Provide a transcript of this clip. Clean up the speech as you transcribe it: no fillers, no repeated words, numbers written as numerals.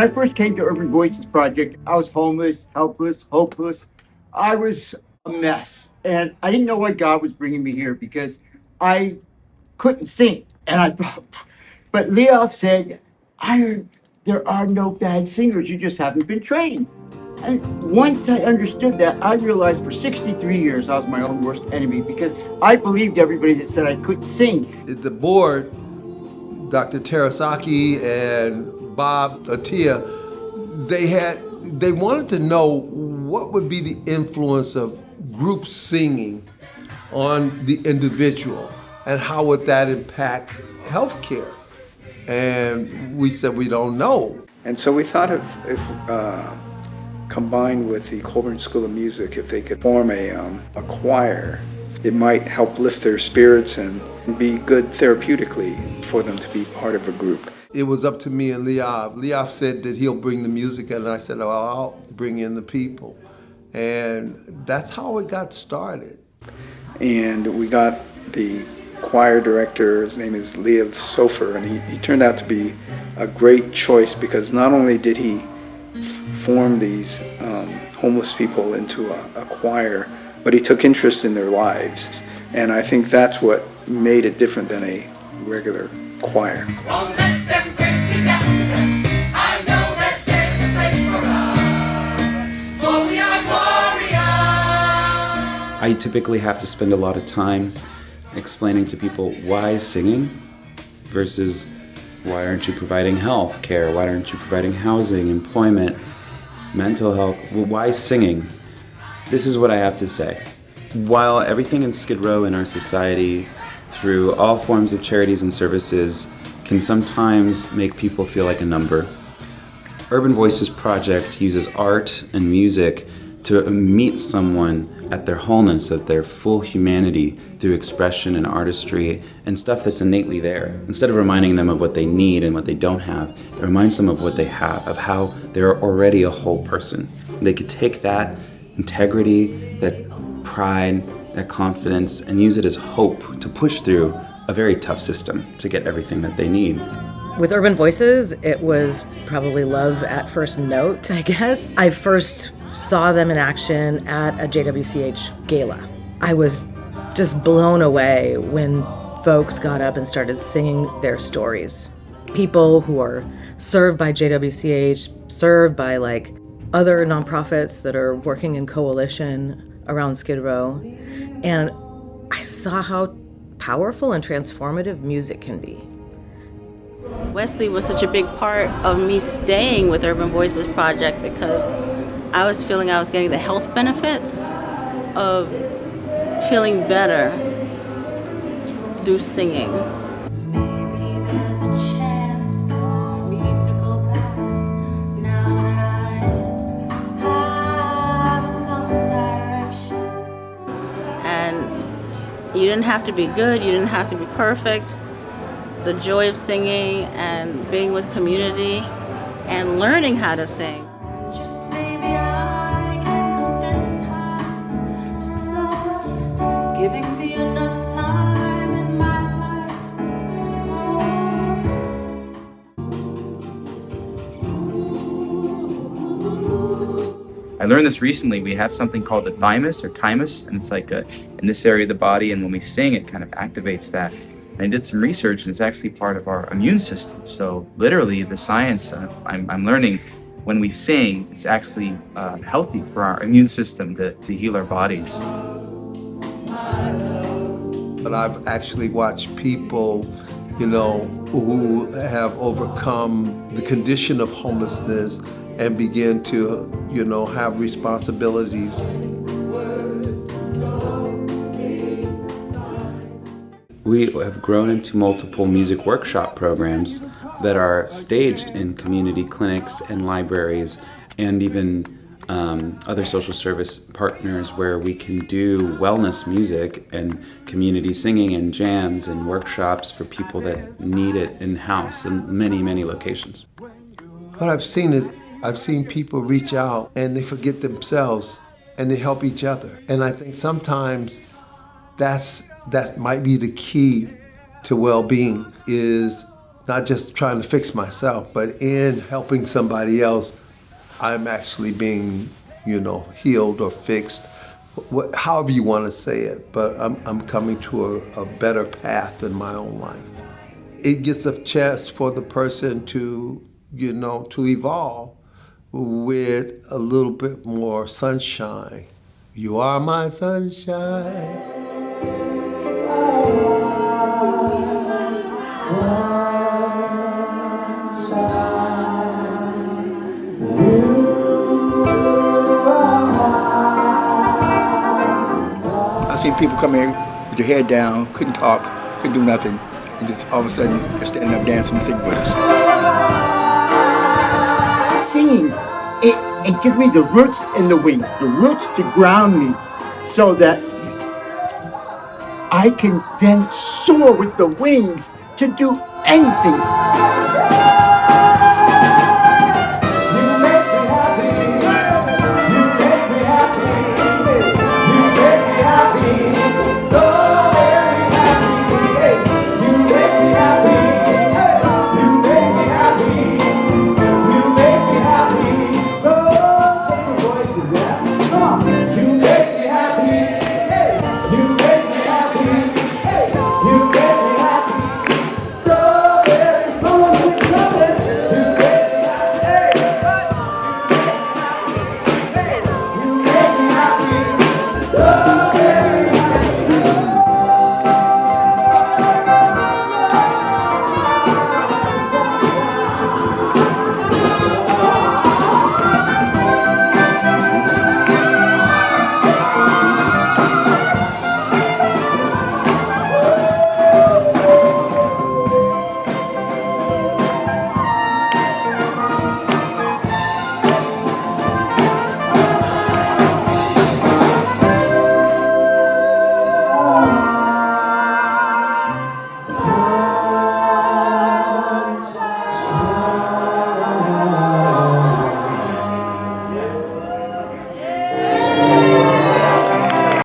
I first came to Urban Voices Project, I was homeless, helpless, hopeless. I was a mess. And I didn't know why God was bringing me here because I couldn't sing. And I thought, but Leof said, Iron, there are no bad singers, you just haven't been trained. And once I understood that, I realized for 63 years I was my own worst enemy because I believed everybody that said I couldn't sing. The board, Dr. Terasaki and Bob Atia, they wanted to know what would be the influence of group singing on the individual and how would that impact healthcare. And we said we don't know. And so we thought if combined with the Colburn School of Music, if they could form a choir, it might help lift their spirits and be good therapeutically for them to be part of a group. It was up to me and Leof. Leof said that he'll bring the music, and I said, oh, I'll bring in the people. And that's how it got started. And we got the choir director, his name is Leof Sofer, and he turned out to be a great choice because not only did he form these homeless people into a choir, but he took interest in their lives. And I think that's what made it different than a regular choir. Won't let them bring me down to this. I know that there's a place for us, for we are warriors. I typically have to spend a lot of time explaining to people why singing versus why aren't you providing health care, why aren't you providing housing, employment, mental health, well, why singing? This is what I have to say. While everything in Skid Row in our society, through all forms of charities and services, can sometimes make people feel like a number, Urban Voices Project uses art and music to meet someone at their wholeness, at their full humanity through expression and artistry and stuff that's innately there. Instead of reminding them of what they need and what they don't have, it reminds them of what they have, of how they're already a whole person. They could take that integrity, that pride, that confidence, and use it as hope to push through a very tough system to get everything that they need. With Urban Voices, it was probably love at first note, I guess. I first saw them in action at a JWCH gala. I was just blown away when folks got up and started singing their stories. People who are served by JWCH, served by like other nonprofits that are working in coalition around Skid Row. And I saw how powerful and transformative music can be. Wesley was such a big part of me staying with Urban Voices Project because I was feeling I was getting the health benefits of feeling better through singing. Maybe there's a chance for me to go back now that I have some direction. And you didn't have to be good, you didn't have to be perfect. The joy of singing and being with community and learning how to sing. Just maybe I can convince time to slow up, giving me enough time in my life to grow. I learned this recently. We have something called the thymus or thymus, and it's like in this area of the body, and when we sing, it kind of activates that. I did some research, and it's actually part of our immune system. So literally, the science I'm learning, when we sing, it's actually healthy for our immune system to heal our bodies. But I've actually watched people, who have overcome the condition of homelessness and begin to, have responsibilities. We have grown into multiple music workshop programs that are staged in community clinics and libraries and even other social service partners where we can do wellness music and community singing and jams and workshops for people that need it in-house in many, many locations. What I've seen is I've seen people reach out and they forget themselves and they help each other. And I think sometimes that might be the key to well-being, is not just trying to fix myself, but in helping somebody else, I'm actually being, healed or fixed, however you want to say it. But I'm coming to a better path in my own life. It gets a chance for the person to, to evolve with a little bit more sunshine. You are my sunshine. I've seen people come in with their head down, couldn't talk, couldn't do nothing, and just all of a sudden they're standing up dancing and singing with us. Singing, it gives me the roots and the wings, the roots to ground me so that I can then soar with the wings to do anything.